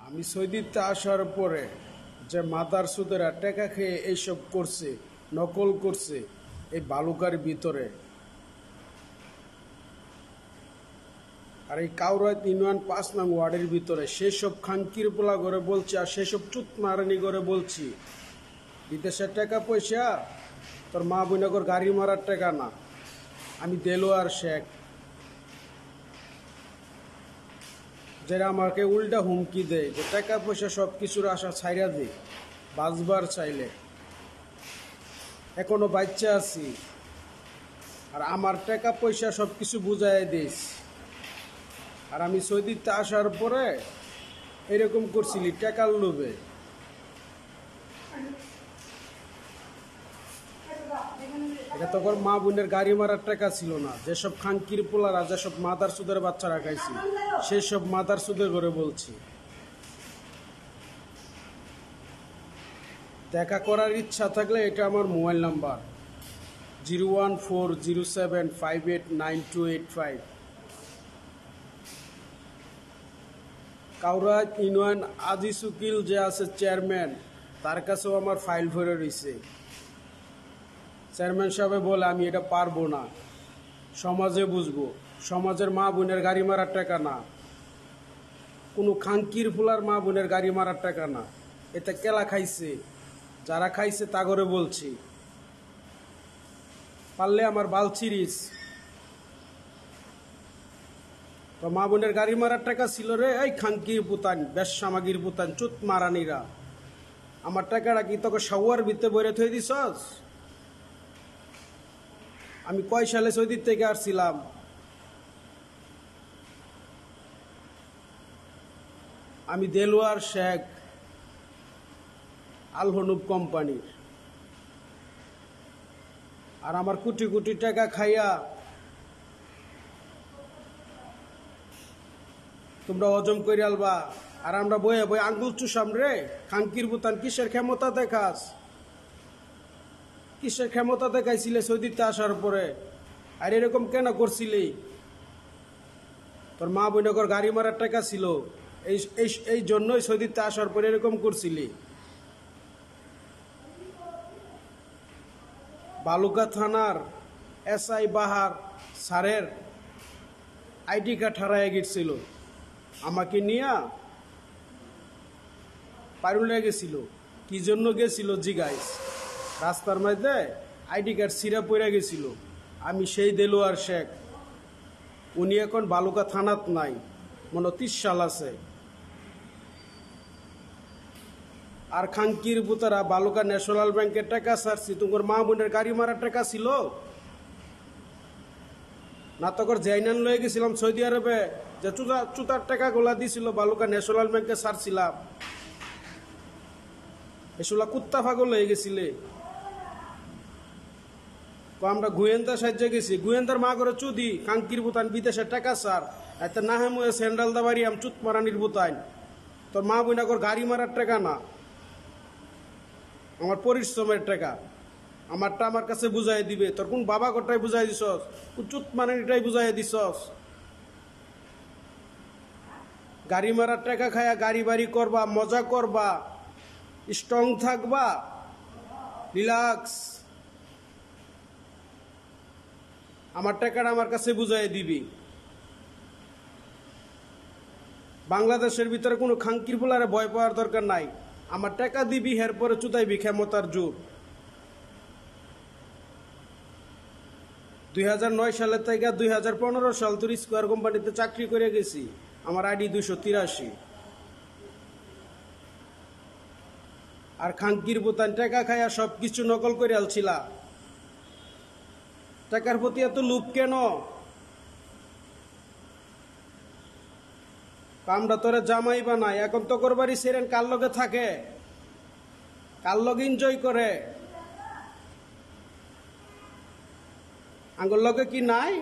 আমি সৌদিতে আসার পরে যে মাদার সুদেরা টেকা খেয়ে এইসব করছে, নকল করছে এই বালুকার ভিতরে, আর এই কাউরাত ইউনিয়ন ৫ নং ওয়ার্ডের ভিতরে সেসব খানকির পোলা করে বলছি, আর সেসব চুতমারানি করে বলছি বিদেশের টাকা পয়সা তোর মা বোনগর গাড়ি মারার টাকা না। আমি দেলোয়ার শেখ, যারা আমাকে উল্টা হুমকি দেয় যে টাকা পয়সা সব কিছুর আশা ছাইরা দে, বাঁচবার চাইলে এখনো বাচ্চা আছি, আর আমার টাকা পয়সা সব কিছু বুঝাই দিস। আর আমি সৌদিতে আসার পরে এরকম করছিলি টাকার লোভে। এটা তখন মা বোনের গাড়ি মারার টাকা ছিল না। যেসব খানকির পোলারা, যেসব মাদার সুদের বাচ্চারা খাইছি, সেসব মাদার সুদে করে বলছি। দেখা করার ইচ্ছা থাকলে এটা আমার মোবাইল নাম্বার 01407589285। কাউরাত ইউনিয়ন আজিজ উকিল যে আছে চেয়ারম্যান, তার কাছেও আমার ফাইল ভরে রয়েছে। চেয়ারম্যান সাহেব বলে আমি এটা পারবো না, সমাজে বুঝবো, সমাজের মা বোনের গাড়ি মারার টাকা না, কোনো খানকির ফুলার মা বোনের গাড়ি মারার টাকা না। এতে কেলা খাইছে, যারা খাইছে তা করে বলছি। পারলে আমার বাল ছিড়িস। তো মা বোনের গাড়ি মারার টাকা ছিল রে এই খানকির পুতান, বেশসামাগির পুতান, চুত মারানিরা। আমার টাকাটা কি তোকে সাওয়ার ভিতরে বইরে থই দিছস? আমি কয় সালে সৌদি থেকে আসছিলাম? আমি দেলোয়ার শেখ, আল হনুব কোম্পানির। আর আমার কোটি কোটি টাকা খাইয়া তোমরা হজম করে আলবা, আর আমরা বয়ে বয়ে আঙ্গুল চুষাম রে। খানকির বুতান কিসের ক্ষমতা দেখাস? কিসের ক্ষমতা দেখাইছিলে সৌদিতে আসার পরে? আর এরকম কেন করছিলি? তোর মা বোনগর গাড়ি মারার টাকা ছিল, এই জন্যই সৌদিতে আসার পরে এরকম করছিলি। বালুকা থানার SI বাহার স্যারের আইডি কার্ড হারায় গেছিল, আমাকে নিয়ে পারুলে গেছিল। কি জন্য গেছিল জিগাইস? রাস্তার মধ্যে আইডি কার্ড ছিঁড়া পড়ে গেছিল। আমি সেই দেলোয়ার শেখ, উনি এখন বালুকা থানাত নাই, মনে 30 সাল আছে। আর খানকির বুতারা বালুকা ন্যাশনাল ব্যাংকের টাকা ছাড়ছি, তোমার মা বোনের গাড়ি মারার টাকা ছিল না? তখন জাইনান লয়ে গেছিলাম সৌদি আরবে, যে চুতার টাকা গোলা দিছিল বালুকা ন্যাশনাল ব্যাংকে ছাড়ছিলাম। এসলা কুত্তা ফাগল হয়ে গেছিলে। আমরা গোয়েন্দা সাহায্যে গেছি, গোয়েন্দার মা করে চুদি খানকির বুতান বিদেশের টাকা ছাড়, এত না হেমুয়ে স্যান্ডাল দাবারি আম চুত মারানির বুতাইন। তোর মা বোনাগর গাড়ি মারার টাকা না, আমার পরিশ্রমের টাকা। আমারটা আমার কাছে বুঝাই দিবে। তোর কোন বাবা গোটাই বুঝাই দিছস? কোন চুত মারানিটাই বুঝাই দিছস? গাড়ি মারার টাকা খায়া গাড়ি বাড়ি করবা, মজা করবা, স্ট্রং থাকবা, রিল্যাক্স। আমার টাকাটা আমার কাছে বুঝাই দিবি। বাংলাদেশের ভিতরে কোনো খানকির পোলারে ভয় পাওয়ার দরকার নাই। আমার টাকা দিবি, এরপরে চুতাইবি ক্ষমতার জোর। 2009 সালের থেকে 2015 সাল তোর স্কোয়ার কোম্পানিতে চাকরি করে গেছি। আমার ID 283। আর খানকির বোতান টাকা খায়া সব কিছু নকল করে আলছিলা। টাকার প্রতি এত লোভ কেন? কামটা তোরে জামাই বানাই, এখন তো করবারই সেরেন কার লগে থাকে, কার লগে এনজয় করে। আঙ্গুর লগে কি নাই?